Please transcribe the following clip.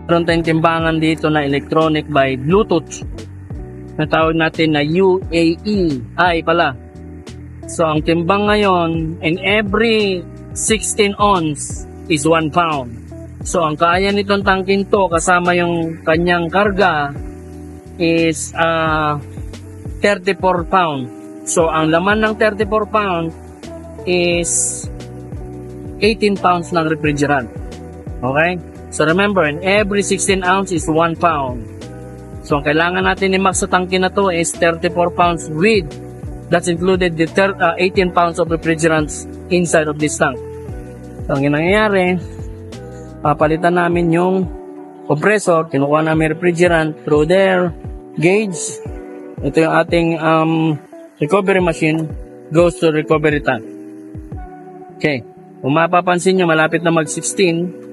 Meron tayong timbangan dito na electronic by Bluetooth. Natawag natin na UAE. Pala. So, ang timbang ngayon, in every 16 ounce is 1 pound. So, ang kaya nitong tangkin to, kasama yung kanyang karga, is 34 pound. So, ang laman ng 34 pound is 18 pounds ng refrigerant. Okay? So, remember, in every 16 ounce is 1 pound. So, ang kailangan natin i-max sa tangke na to is 34 pounds with, that's included the 18 pounds of refrigerants inside of this tank. So, ang nangyayari, papalitan namin yung compressor, kinukuha namin refrigerant through their gauge. Ito yung ating recovery machine, goes to recovery tank. Okay, kung mapapansin nyo, malapit na mag 16.